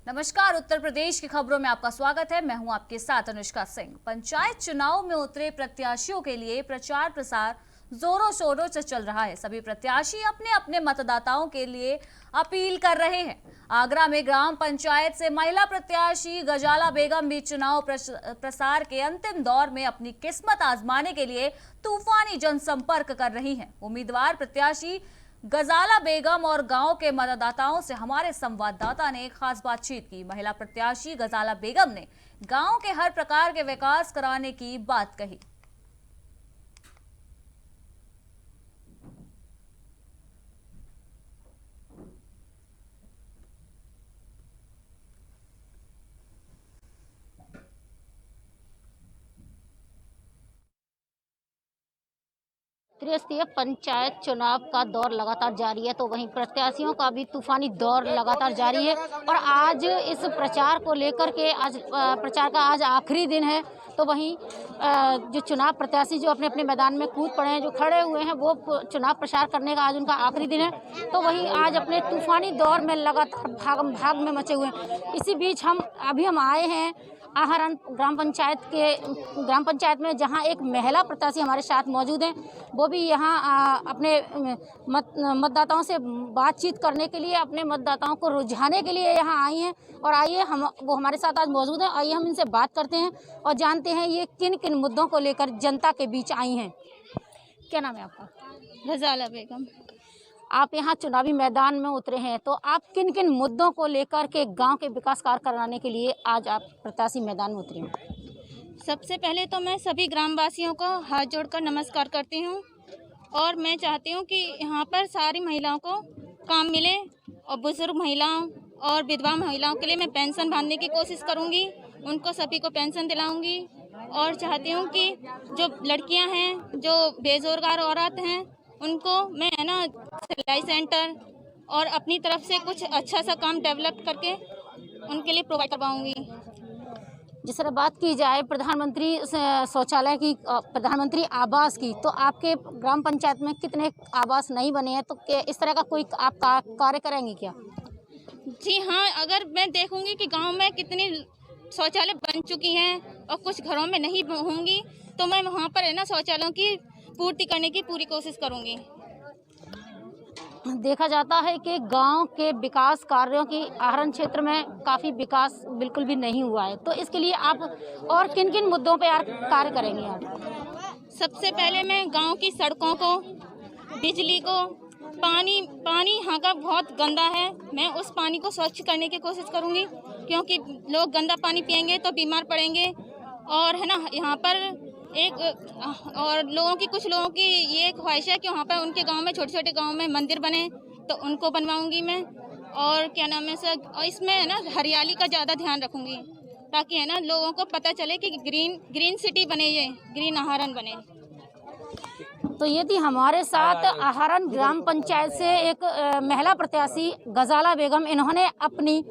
नमस्कार, उत्तर प्रदेश की खबरों में आपका स्वागत है। मैं हूं आपके साथ अनुष्का सिंह। पंचायत चुनाव में उतरे प्रत्याशियों के लिए प्रचार प्रसार जोरों शोरों से चल रहा है। सभी प्रत्याशी अपने अपने मतदाताओं के लिए अपील कर रहे हैं। आगरा में ग्राम पंचायत से महिला प्रत्याशी गजाला बेगम भी चुनाव प्रसार के अंतिम दौर में अपनी किस्मत आजमाने के लिए तूफानी जनसंपर्क कर रही हैं। उम्मीदवार प्रत्याशी गजाला बेगम और गांव के मतदाताओं से हमारे संवाददाता ने खास बातचीत की। महिला प्रत्याशी गजाला बेगम ने गांव के हर प्रकार के विकास कराने की बात कही। त्रिस्तरीय पंचायत चुनाव का दौर लगातार जारी है, तो वहीं प्रत्याशियों का भी तूफानी दौर लगातार जारी है। और आज इस प्रचार को लेकर के प्रचार का आज आखिरी दिन है, तो वहीं जो चुनाव प्रत्याशी जो अपने अपने मैदान में कूद पड़े हैं, जो खड़े हुए हैं, वो चुनाव प्रचार करने का आज उनका आखिरी दिन है। तो वहीं आज अपने तूफानी दौर में लगातार भाग में मचे हुए हैं। इसी बीच हम आए हैं आहरण ग्राम पंचायत में, जहां एक महिला प्रत्याशी हमारे साथ मौजूद हैं। वो भी यहां अपने मतदाताओं से बातचीत करने के लिए, अपने मतदाताओं को रुझाने के लिए यहां आई हैं। और आइए वो हमारे साथ आज मौजूद हैं। आइए हम इनसे बात करते हैं और जानते हैं ये किन किन मुद्दों को लेकर जनता के बीच आई हैं। क्या नाम है आपका? गजाला बेगम। आप यहाँ चुनावी मैदान में उतरे हैं, तो आप किन किन मुद्दों को लेकर के गांव के विकास कार्य कराने के लिए आज आप प्रत्याशी मैदान में उतरे हैं? सबसे पहले तो मैं सभी ग्रामवासियों को हाथ जोड़कर नमस्कार करती हूँ और मैं चाहती हूँ कि यहाँ पर सारी महिलाओं को काम मिले और बुजुर्ग महिलाओं और विधवा महिलाओं के लिए मैं पेंशन बांधने की कोशिश करूँगी। उनको सभी को पेंशन दिलाऊँगी और चाहती हूँ कि जो लड़कियाँ हैं, जो बेरोजगार औरत हैं, उनको मैं सिलाई सेंटर और अपनी तरफ से कुछ अच्छा सा काम डेवलप करके उनके लिए प्रोवाइड करवाऊंगी। जिस तरह बात की जाए प्रधानमंत्री शौचालय की, प्रधानमंत्री आवास की, तो आपके ग्राम पंचायत में कितने आवास नहीं बने हैं, तो इस तरह का कोई आप कार्य करेंगे क्या? जी हाँ, अगर मैं देखूंगी कि गांव में कितनी शौचालय बन चुकी हैं और कुछ घरों में नहीं होंगी, तो मैं वहाँ पर शौचालयों की पूर्ति करने की पूरी कोशिश करूंगी। देखा जाता है कि गांव के विकास कार्यों की आहरण क्षेत्र में काफ़ी विकास बिल्कुल भी नहीं हुआ है, तो इसके लिए आप और किन किन मुद्दों पे कार्य करेंगे आप? सबसे पहले मैं गांव की सड़कों को, बिजली को, पानी यहाँ का बहुत गंदा है, मैं उस पानी को स्वच्छ करने की कोशिश करूंगी, क्योंकि लोग गंदा पानी पियेंगे तो बीमार पड़ेंगे। और यहाँ पर कुछ लोगों की ये ख्वाहिश है कि वहाँ पर उनके गांव में, छोटे छोटे गांव में मंदिर बने, तो उनको बनवाऊंगी मैं। और क्या नाम है सर, और इसमें हरियाली का ज़्यादा ध्यान रखूंगी, ताकि लोगों को पता चले कि ग्रीन सिटी बने, ये ग्रीन आहरण बने। तो ये थी हमारे साथ आहरण ग्राम पंचायत से एक महिला प्रत्याशी गजाला बेगम। इन्होंने अपनी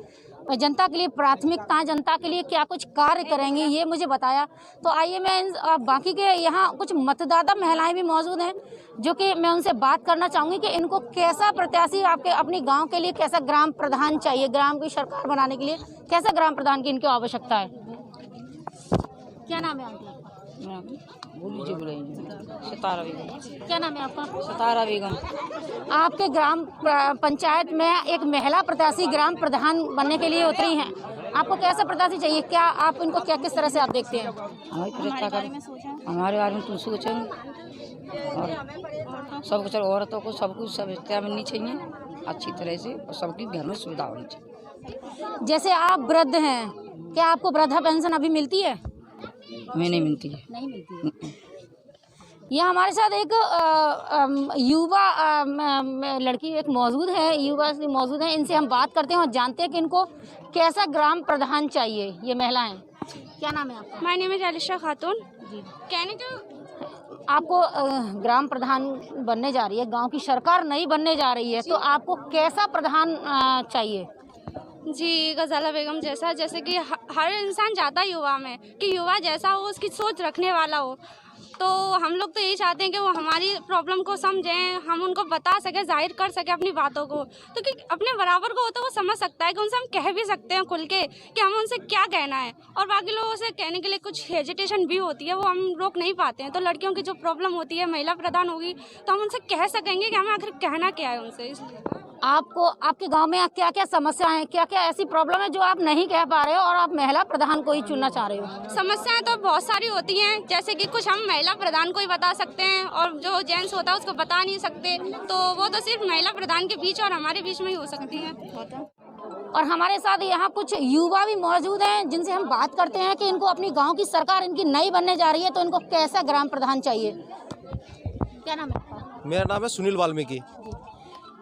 जनता के लिए प्राथमिकता, जनता के लिए क्या कुछ कार्य करेंगी, ये मुझे बताया। तो आइए मैं बाकी के यहाँ कुछ मतदाता महिलाएं भी मौजूद हैं, जो कि मैं उनसे बात करना चाहूँगी कि इनको कैसा प्रत्याशी, आपके अपनी गांव के लिए कैसा ग्राम प्रधान चाहिए, ग्राम की सरकार बनाने के लिए कैसा ग्राम प्रधान की इनकी आवश्यकता है। क्या नाम है आपका? सितारा बेगम। क्या नाम है आपका? सितारा बेगम। आपके ग्राम पंचायत में एक महिला प्रत्याशी ग्राम प्रधान बनने के लिए उतरी हैं, आपको कैसा प्रत्याशी चाहिए? क्या आप इनको किस तरह से आप देखते हैं? हमारे बारे में तुम सोचेंगे और सब कुछ, औरतों को सब कुछ सुविधा मिलनी चाहिए अच्छी तरह से, और सबकी घर में सुविधा होनी चाहिए। जैसे आप वृद्ध हैं, क्या आपको वृद्धा पेंशन अभी मिलती है? हमें नहीं मिलती है। नहीं मिलती है। यहाँ हमारे साथ एक युवा लड़की एक मौजूद है, युवा मौजूद है। इनसे हम बात करते हैं और जानते हैं कि इनको कैसा ग्राम प्रधान चाहिए। ये महिलाएं, क्या नाम है आपका? माय नेम इज अलिशा खातून। जी, कहने तो आपको ग्राम प्रधान बनने जा रही है, गांव की सरकार नहीं बनने जा रही है, तो आपको कैसा प्रधान चाहिए? जी, गज़ाला बेगम जैसा, जैसे कि हर इंसान चाहता है युवा में कि युवा जैसा हो, उसकी सोच रखने वाला हो। तो हम लोग तो यही चाहते हैं कि वो हमारी प्रॉब्लम को समझें, हम उनको बता सकें, ज़ाहिर कर सकें अपनी बातों को। तो कि अपने बराबर को हो तो वो समझ सकता है कि उनसे हम कह भी सकते हैं खुल के कि हमें उनसे क्या कहना है, और बाकी लोगों से कहने के लिए कुछ हेजिटेशन भी होती है, वो हम रोक नहीं पाते हैं। तो लड़कियों की जो प्रॉब्लम होती है, महिला प्रधान होगी, तो हम उनसे कह सकेंगे कि हमें आखिर कहना क्या है उनसे, इसलिए। आपको आपके गांव में क्या क्या समस्याएं हैं, क्या क्या ऐसी प्रॉब्लम है जो आप नहीं कह पा रहे हो और आप महिला प्रधान को ही चुनना चाह रहे हो? समस्याएं तो बहुत सारी होती हैं, जैसे कि कुछ हम महिला प्रधान को ही बता सकते हैं और जो जेंट्स होता है उसको बता नहीं सकते, तो वो तो सिर्फ महिला प्रधान के बीच और हमारे बीच में ही हो सकती है। और हमारे साथ यहाँ कुछ युवा भी मौजूद हैं जिनसे हम बात करते हैं कि इनको अपनी गांव की सरकार इनकी नई बनने जा रही है, तो इनको कैसा ग्राम प्रधान चाहिए। क्या नाम है आपका? मेरा नाम है सुनील वाल्मीकि।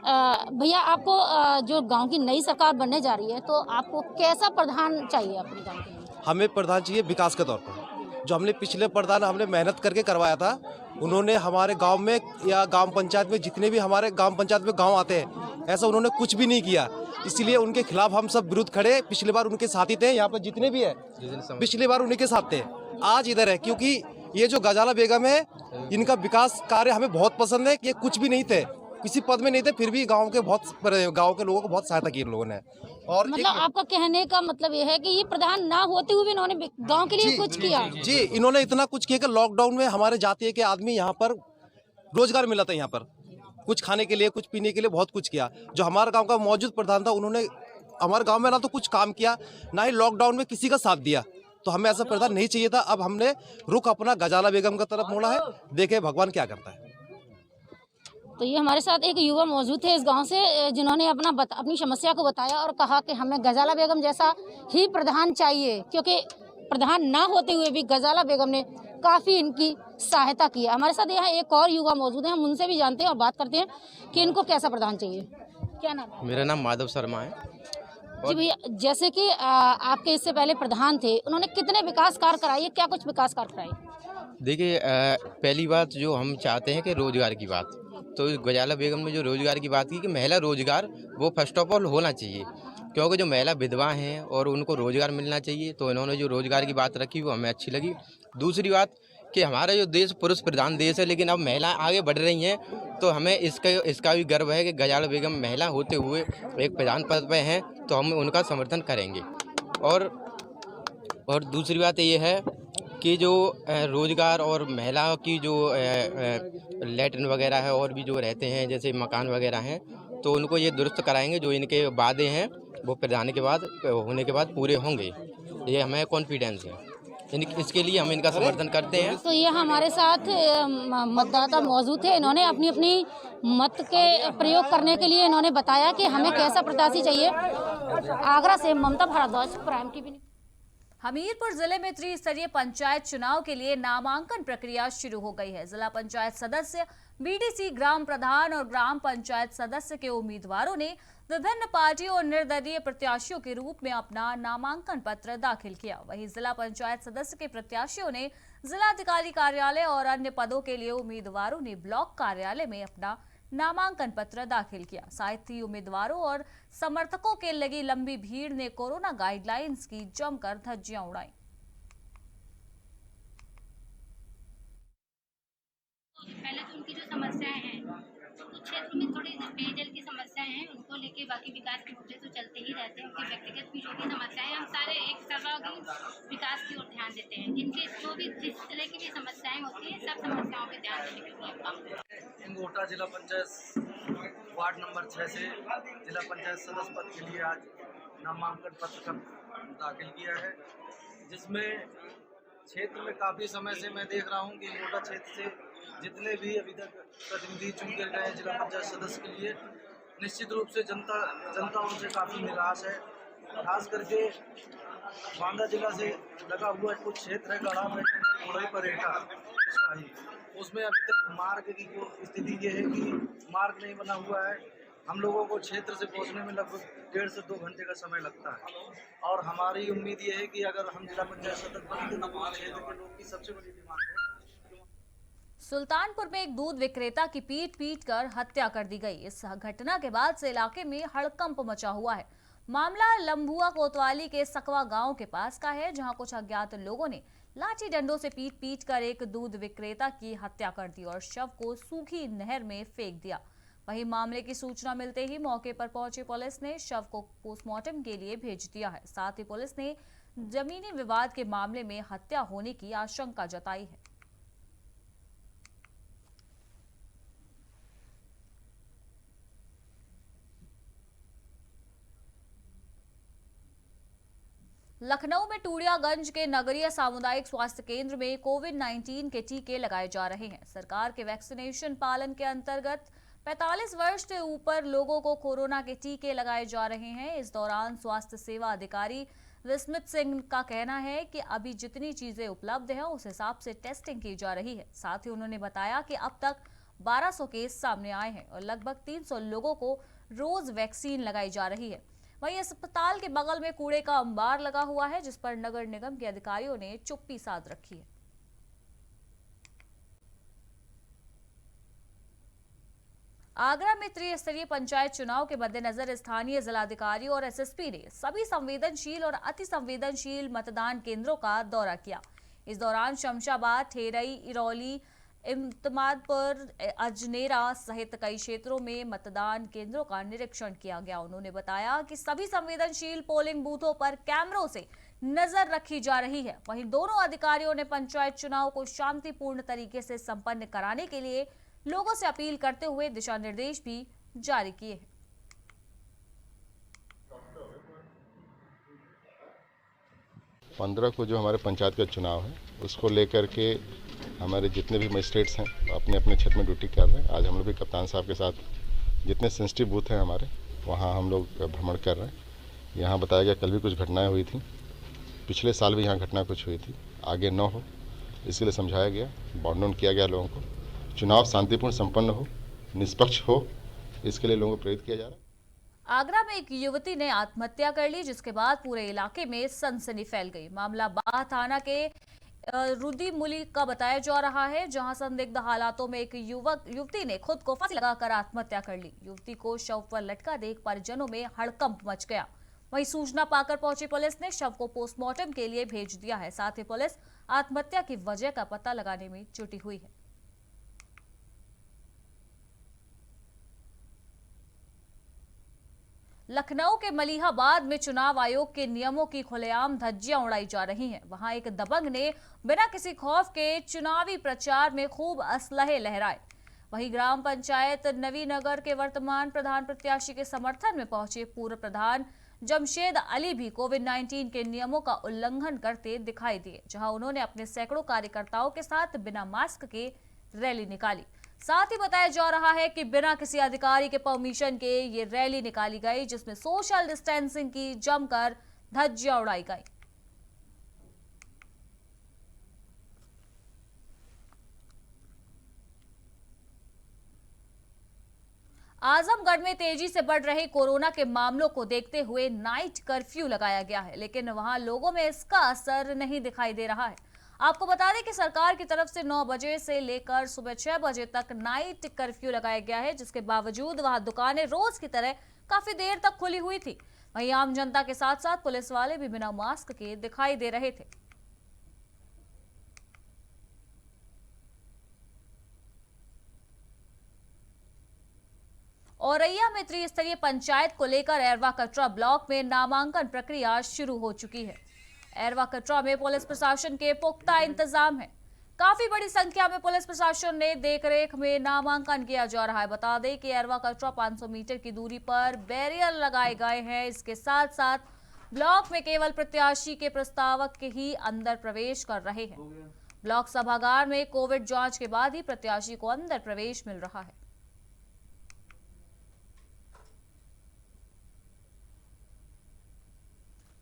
भैया, आपको जो गांव की नई सरकार बनने जा रही है, तो आपको कैसा प्रधान चाहिए अपने गांव के लिए? हमें प्रधान चाहिए विकास के तौर पर। जो हमने पिछले प्रधान हमने मेहनत करके करवाया था, उन्होंने हमारे गांव में या ग्राम पंचायत में जितने भी हमारे ग्राम पंचायत में गांव आते हैं, ऐसा उन्होंने कुछ भी नहीं किया। इसलिए उनके खिलाफ हम सब विरुद्ध खड़े। पिछले बार उनके साथी थे, यहाँ पर जितने भी है पिछली बार उन्हीं के साथ थे, आज इधर है। क्योंकि ये जो गजाला बेगम है, इनका विकास कार्य हमें बहुत पसंद है। ये कुछ भी नहीं थे, किसी पद में नहीं थे, फिर भी गांव के लोगों को बहुत सहायता की इन लोगों ने। और मतलब आपका कहने का मतलब ये है कि ये प्रधान ना होते हुए भी इन्होंने गांव के लिए कुछ किया? जी, इन्होंने इतना कुछ किया कि लॉकडाउन में हमारे जातीय के आदमी यहाँ पर रोजगार मिला था, यहाँ पर कुछ खाने के लिए, कुछ पीने के लिए, बहुत कुछ किया। जो हमारे गांव का मौजूद प्रधान था, उन्होंने हमारे गांव में ना तो कुछ काम किया, ना ही लॉकडाउन में किसी का साथ दिया। तो हमें ऐसा प्रधान नहीं चाहिए था। अब हमने रुख अपना गजाला बेगम की तरफ मोड़ा है, देखे भगवान क्या करता है। तो ये हमारे साथ एक युवा मौजूद थे इस गांव से, जिन्होंने अपनी समस्या को बताया और कहा कि हमें गजाला बेगम जैसा ही प्रधान चाहिए, क्योंकि प्रधान ना होते हुए भी गजाला बेगम ने काफ़ी इनकी सहायता की है। हमारे साथ यहाँ एक और युवा मौजूद हैं, हम उनसे भी जानते हैं और बात करते हैं कि इनको कैसा प्रधान चाहिए। क्या नाम है? मेरा नाम माधव शर्मा है। जी भैया, जैसे कि आपके इससे पहले प्रधान थे, उन्होंने कितने विकास कार्य कराए, क्या कुछ विकास कार्य कराए? देखिए, पहली बात जो हम चाहते हैं कि रोजगार की बात, तो गजाला बेगम ने जो रोजगार की बात की कि महिला रोजगार वो फर्स्ट ऑफ ऑल होना चाहिए, क्योंकि जो महिला विधवा हैं और उनको रोजगार मिलना चाहिए। तो इन्होंने जो रोजगार की बात रखी वो हमें अच्छी लगी। दूसरी बात कि हमारा जो देश पुरुष प्रधान देश है, लेकिन अब महिलाएं आगे बढ़ रही हैं, तो हमें इसका भी गर्व है कि गजाला बेगम महिला होते हुए एक प्रधान पद पर हैं, तो हम उनका समर्थन करेंगे। और दूसरी बात ये है कि जो रोज़गार और महिलाओं की जो लैट्रिन वगैरह है और भी जो रहते हैं जैसे मकान वगैरह हैं, तो उनको ये दुरुस्त कराएंगे। जो इनके वादे हैं वो प्रधान के बाद होने के बाद पूरे होंगे, ये हमें कॉन्फिडेंस है। इसके लिए हम इनका समर्थन करते हैं। तो ये हमारे साथ मतदाता मौजूद थे, इन्होंने अपनी अपनी मत के प्रयोग करने के लिए इन्होंने बताया कि हमें कैसा प्रत्याशी चाहिए। आगरा से ममता भारद्वाज, प्राइम टीवी। हमीरपुर जिले में त्रिस्तरीय पंचायत चुनाव के लिए नामांकन प्रक्रिया शुरू हो गई है। जिला पंचायत सदस्य, बीडीसी, ग्राम प्रधान और ग्राम पंचायत सदस्य के उम्मीदवारों ने विभिन्न पार्टियों और निर्दलीय प्रत्याशियों के रूप में अपना नामांकन पत्र दाखिल किया। वहीं जिला पंचायत सदस्य के प्रत्याशियों ने जिलाधिकारी कार्यालय और अन्य पदों के लिए उम्मीदवारों ने ब्लॉक कार्यालय में अपना नामांकन पत्र दाखिल किया। साथ ही उम्मीदवारों और समर्थकों के लगी लंबी भीड़ ने कोरोना गाइडलाइंस की जमकर धज्जियां उड़ाई। पहले तो उनकी जो समस्याएं हैं, कुछ क्षेत्र में थोड़ी पेयजल की समस्याएं हैं, उनको लेके बाकी विकास के मुद्दे तो चलते ही रहते हैं। उनकी व्यक्तिगत भी जो भी समस्याएं हैं, हम सारे एक सर्वांगीण विकास की ओर ध्यान देते हैं। जिनके जो भी जिस तरह की भी समस्याएं होती हैं, सब समस्याओं पे ध्यान देने के लिए काम करते हैं। इंगोटा जिला पंचायत वार्ड नंबर 6 से जिला पंचायत सदस्य पद के लिए आज नामांकन पत्र दाखिल किया है, जिसमें क्षेत्र में काफ़ी समय से मैं देख रहा हूं कि इंगोटा क्षेत्र से जितने भी अभी तक प्रतिनिधि चुन के गए जिला पंचायत सदस्य के लिए, निश्चित रूप से जनता उनसे काफ़ी निराश है। खास करके बांदा जिला से लगा हुआ कुछ क्षेत्र है, गढ़ा में परेटा, उसमें अभी तक मार्ग की स्थिति ये है कि मार्ग नहीं बना हुआ है। हम लोगों को क्षेत्र से पहुंचने में लगभग 1.5 से 2 घंटे का समय लगता है। और हमारी उम्मीद ये है कि अगर हम जिला पंचायत सदस्य बनते तो क्षेत्र के लोग की सबसे बड़ी डिमांड है। सुल्तानपुर में एक दूध विक्रेता की पीट कर हत्या कर दी गई। इस घटना के बाद से इलाके में हड़कंप मचा हुआ है। मामला लंबुआ कोतवाली के सकवा गांव के पास का है, जहां कुछ अज्ञात लोगों ने लाठी डंडों से पीट कर एक दूध विक्रेता की हत्या कर दी और शव को सूखी नहर में फेंक दिया। वहीं मामले की सूचना मिलते ही मौके पर पहुंची पुलिस ने शव को पोस्टमार्टम के लिए भेज दिया है। साथ ही पुलिस ने जमीनी विवाद के मामले में हत्या होने की आशंका जताई है। लखनऊ में टूड़ियागंज के नगरीय सामुदायिक स्वास्थ्य केंद्र में कोविड-19 के टीके लगाए जा रहे हैं। सरकार के वैक्सीनेशन पालन के अंतर्गत 45 वर्ष से ऊपर लोगों को कोरोना के टीके लगाए जा रहे हैं। इस दौरान स्वास्थ्य सेवा अधिकारी विस्मित सिंह का कहना है कि अभी जितनी चीजें उपलब्ध हैं उस हिसाब से टेस्टिंग की जा रही है। साथ ही उन्होंने बताया कि अब तक 1200 केस सामने आए हैं और लगभग 300 लोगों को रोज वैक्सीन लगाई जा रही है। वहीं अस्पताल के बगल में कूड़े का अंबार लगा हुआ है, जिस पर नगर निगम के अधिकारियों ने चुप्पी साध रखी है। आगरा में त्रिस्तरीय पंचायत चुनाव के मद्देनजर स्थानीय जिलाधिकारी और एसएसपी ने सभी संवेदनशील और अति संवेदनशील मतदान केंद्रों का दौरा किया। इस दौरान शमशाबाद, ठेरई, इरौली, इम्तमादपुर, अजनेरा सहित कई क्षेत्रों में मतदान केंद्रों का निरीक्षण किया गया। उन्होंने बताया कि सभी संवेदनशील पोलिंग बूथों पर कैमरों से नजर रखी जा रही है। वहीं दोनों अधिकारियों ने पंचायत चुनाव को शांतिपूर्ण तरीके से संपन्न कराने के लिए लोगों से अपील करते हुए दिशा निर्देश भी जारी किए हैं। पंद्रह को जो हमारे पंचायत का चुनाव है उसको लेकर के हमारे जितने भी मजिस्ट्रेट्स हैं अपने अपने क्षेत्र में ड्यूटी कर रहे हैं। आज हम लोग भी कप्तान साहब के साथ जितने सेंसिटिव बूथ हैं हमारे वहाँ हम लोग भ्रमण कर रहे हैं। यहाँ बताया गया कल भी कुछ घटनाएं हुई थी, पिछले साल भी यहाँ घटना कुछ हुई थी, आगे न हो इसके लिए समझाया गया, बाउंड डाउन किया गया लोगों को। चुनाव शांतिपूर्ण संपन्न हो, निष्पक्ष हो, इसके लिए लोगों को प्रेरित किया जा रहा है। आगरा में एक युवती ने आत्महत्या कर ली, जिसके बाद पूरे इलाके में सनसनी फैल गई। मामला बाह थाना के रुदीमुली का बताया जा रहा है, जहां संदिग्ध हालातों में एक युवती ने खुद को फांसी लगाकर आत्महत्या कर ली। युवती को शव पर लटका देख परिजनों में हड़कंप मच गया। वहीं सूचना पाकर पहुंची पुलिस ने शव को पोस्टमार्टम के लिए भेज दिया है। साथ ही पुलिस आत्महत्या की वजह का पता लगाने में जुटी हुई है। लखनऊ के मलिहाबाद में चुनाव आयोग के नियमों की खुलेआम धज्जियां उड़ाई जा रही हैं। वहां एक दबंग ने बिना किसी खौफ के चुनावी प्रचार में खूब असलहे लहराए। वहीं ग्राम पंचायत नवीनगर के वर्तमान प्रधान प्रत्याशी के समर्थन में पहुंचे पूर्व प्रधान जमशेद अली भी कोविड-19 के नियमों का उल्लंघन करते दिखाई दिए, जहां उन्होंने अपने सैकड़ों कार्यकर्ताओं के साथ बिना मास्क के रैली निकाली। साथ ही बताया जा रहा है कि बिना किसी अधिकारी के परमिशन के ये रैली निकाली गई, जिसमें सोशल डिस्टेंसिंग की जमकर धज्जियां उड़ाई गई। आजमगढ़ में तेजी से बढ़ रहे कोरोना के मामलों को देखते हुए नाइट कर्फ्यू लगाया गया है, लेकिन वहां लोगों में इसका असर नहीं दिखाई दे रहा है। आपको बता दें कि सरकार की तरफ से 9 बजे से लेकर सुबह 6 बजे तक नाइट कर्फ्यू लगाया गया है, जिसके बावजूद वहां दुकानें रोज की तरह काफी देर तक खुली हुई थी। वहीं आम जनता के साथ साथ पुलिस वाले भी बिना मास्क के दिखाई दे रहे थे। औरैया में त्रिस्तरीय पंचायत को लेकर एरवा कटरा ब्लॉक में नामांकन प्रक्रिया शुरू हो चुकी है। एरवा कटरा में पुलिस प्रशासन के पुख्ता इंतजाम है। काफी बड़ी संख्या में पुलिस प्रशासन ने देखरेख में नामांकन किया जा रहा है। बता दें कि एरवा कटरा 500 मीटर की दूरी पर बैरियर लगाए गए हैं। इसके साथ साथ ब्लॉक में केवल प्रत्याशी के प्रस्तावक के ही अंदर प्रवेश कर रहे हैं। ब्लॉक सभागार में कोविड जांच के बाद ही प्रत्याशी को अंदर प्रवेश मिल रहा है।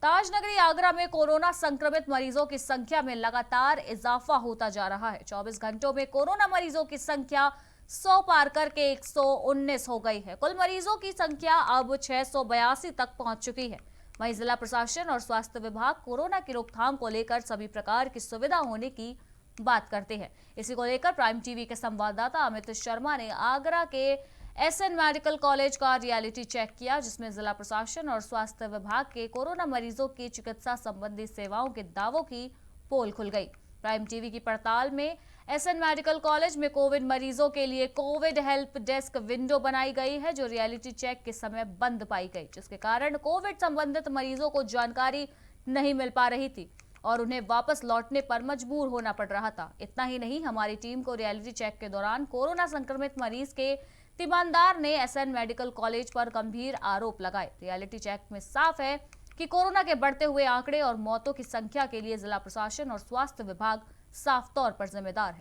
ताजनगरी आगरा में कोरोना संक्रमित मरीजों की संख्या में लगातार इजाफा होता जा रहा है। 24 घंटों में कोरोना मरीजों की संख्या 100 पार करके 119 हो गई है। कुल मरीजों की संख्या अब 682 तक पहुंच चुकी है। वहीं जिला प्रशासन और स्वास्थ्य विभाग कोरोना की रोकथाम को लेकर सभी प्रकार की सुविधा होने की बात करते हैं। इसी को लेकर प्राइम टीवी के संवाददाता अमित शर्मा ने आगरा के एसएन मेडिकल कॉलेज का रियलिटी चेक किया, जिसमें जिला प्रशासन और स्वास्थ्य विभाग के कोरोना मरीजों की चिकित्सा संबंधी सेवाओं के दावों की पोल खुल गई। प्राइम टीवी की पड़ताल में एसएन मेडिकल कॉलेज में कोविड मरीजों के लिए कोविड हेल्प डेस्क विंडो बनाई गई है, जो रियलिटी चेक के समय बंद पाई गई, जिसके कारण कोविड संबंधित मरीजों को जानकारी नहीं मिल पा रही थी और उन्हें वापस लौटने पर मजबूर होना पड़ रहा था। इतना ही नहीं, हमारी टीम को रियलिटी चेक के दौरान कोरोना संक्रमित मरीज के तीमानदार ने एसएन मेडिकल कॉलेज पर गंभीर आरोप लगाए। रियलिटी चेक में साफ है कि कोरोना के बढ़ते हुए आंकड़े और मौतों की संख्या के लिए जिला प्रशासन और स्वास्थ्य विभाग साफ तौर पर जिम्मेदार है।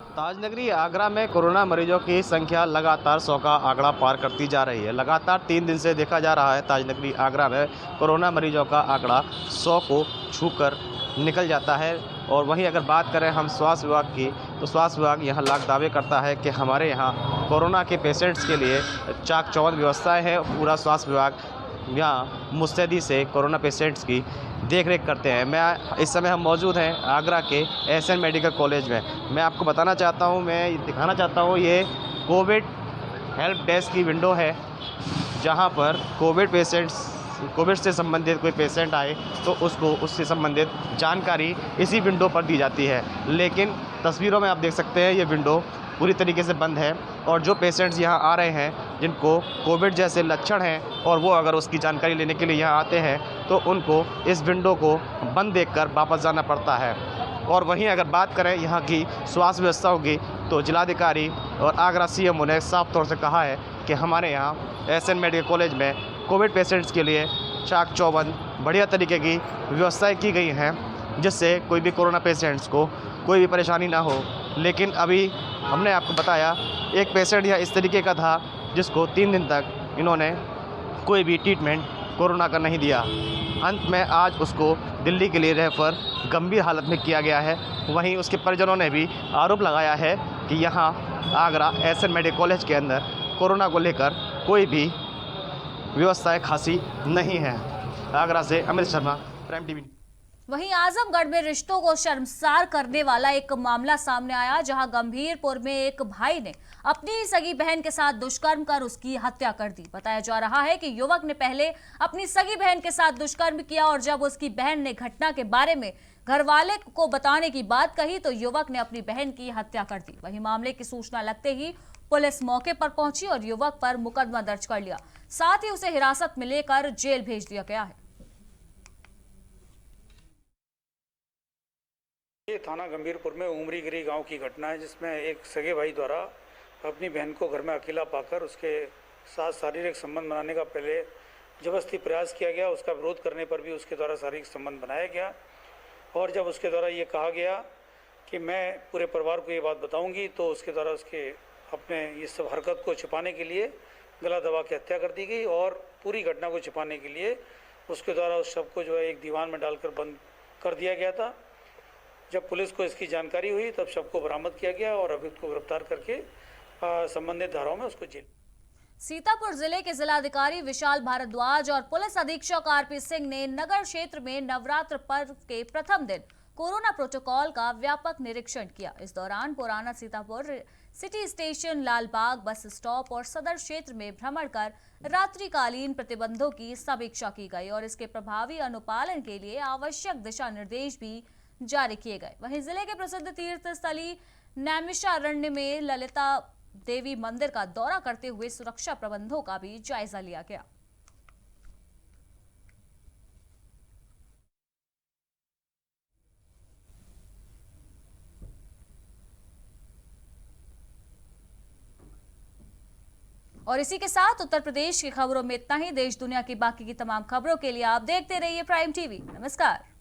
ताजनगरी आगरा में कोरोना मरीजों की संख्या लगातार 100 का आंकड़ा पार करती जा रही है। लगातार 3 दिन से देखा जा रहा है ताजनगरी आगरा में कोरोना मरीजों का आंकड़ा 100 को छूकर निकल जाता है। और वहीं अगर बात करें हम स्वास्थ्य विभाग की, तो स्वास्थ्य विभाग यहाँ लाख दावे करता है कि हमारे यहाँ कोरोना के पेशेंट्स के लिए चाक चौबंद व्यवस्थाएँ हैं। पूरा स्वास्थ्य विभाग यहाँ मुस्तैदी से कोरोना पेशेंट्स की देख रेख करते हैं। मैं इस समय हम मौजूद हैं आगरा के एसएन मेडिकल कॉलेज में। मैं आपको बताना चाहता हूँ, मैं दिखाना चाहता हूँ, ये कोविड हेल्प डेस्क की विंडो है, जहाँ पर कोविड से संबंधित कोई पेशेंट आए तो उसको उससे संबंधित जानकारी इसी विंडो पर दी जाती है। लेकिन तस्वीरों में आप देख सकते हैं ये विंडो पूरी तरीके से बंद है और जो पेशेंट्स यहाँ आ रहे हैं जिनको कोविड जैसे लक्षण हैं और वो अगर उसकी जानकारी लेने के लिए यहाँ आते हैं तो उनको इस विंडो को बंद देखकर वापस जाना पड़ता है। और वहीं अगर बात करें यहाँ की स्वास्थ्य व्यवस्थाओं की, तो जिलाधिकारी और आगरा सीएमओ ने साफ तौर से कहा है कि हमारे यहाँ एसएन मेडिकल कॉलेज में कोविड पेशेंट्स के लिए चाक चौबंद बढ़िया तरीके की व्यवस्थाएँ की गई हैं, जिससे कोई भी कोरोना पेशेंट्स को कोई भी परेशानी ना हो। लेकिन अभी हमने आपको बताया एक पेशेंट यहाँ इस तरीके का था जिसको 3 दिन तक इन्होंने कोई भी ट्रीटमेंट कोरोना का नहीं दिया। अंत में आज उसको दिल्ली के लिए रेफर गंभीर हालत में किया गया है। वहीं उसके परिजनों ने भी आरोप लगाया है कि यहाँ आगरा एसएन मेडिकल कॉलेज के अंदर कोरोना को लेकर कोई भी व्यवस्थाएं खासी नहीं है। आगरा से अमित शर्मा, प्राइम टीवी। वहीं आजमगढ़ में रिश्तों को शर्मसार करने वाला एक मामला सामने आया, जहां गंभीरपुर में एक भाई ने अपनी ही सगी बहन के साथ दुष्कर्म कर उसकी हत्या कर दी। बताया जा रहा है कि युवक ने पहले अपनी सगी बहन के साथ दुष्कर्म किया और जब उसकी बहन ने घटना के बारे में घरवाले को बताने की बात कही तो युवक ने अपनी बहन की हत्या कर दी। वहीं मामले की सूचना लगते ही पुलिस मौके पर पहुंची और युवक पर मुकदमा दर्ज कर लिया। साथ ही उसे हिरासत में लेकर जेल भेज दिया गया है। ये थाना गंभीरपुर में उमरीगिरी गांव की घटना है, जिसमें एक सगे भाई द्वारा अपनी बहन को घर में अकेला पाकर उसके साथ शारीरिक संबंध बनाने का पहले जबरदस्ती प्रयास किया गया। उसका विरोध करने पर भी उसके द्वारा शारीरिक संबंध बनाया गया और जब उसके द्वारा ये कहा गया कि मैं पूरे परिवार को ये बात बताऊंगी, तो उसके द्वारा उसके अपने ये सब हरकत को छिपाने के लिए गला दबा के हत्या कर दी गई और पूरी घटना को छिपाने के लिए उसके द्वारा उस शव को जो है एक दीवान में डालकर बंद कर दिया गया था। जब पुलिस को इसकी जानकारी हुई तब शव को बरामद किया गया और अभियुक्त को गिरफ्तार करके संबंधित धाराओं में उसको जेल। सीतापुर जिले के जिलाधिकारी विशाल भारद्वाज और पुलिस अधीक्षक आरपी सिंह ने नगर क्षेत्र में नवरात्र पर्व के प्रथम दिन कोरोना प्रोटोकॉल का व्यापक निरीक्षण किया। इस दौरान पुराना Sitapur city station, Lalbagh bus stop और सदर क्षेत्र में भ्रमण कर रात्रिकालीन प्रतिबंधों की समीक्षा की गई और इसके प्रभावी अनुपालन के लिए आवश्यक दिशा निर्देश भी जारी किए गए। वहीं जिले के प्रसिद्ध तीर्थ स्थली नैमिषारण्य में ललिता देवी मंदिर का दौरा करते हुए सुरक्षा प्रबंधों का भी जायजा लिया गया। और इसी के साथ उत्तर प्रदेश की खबरों में इतना ही। देश दुनिया की बाकी की तमाम खबरों के लिए आप देखते रहिए प्राइम टीवी। नमस्कार।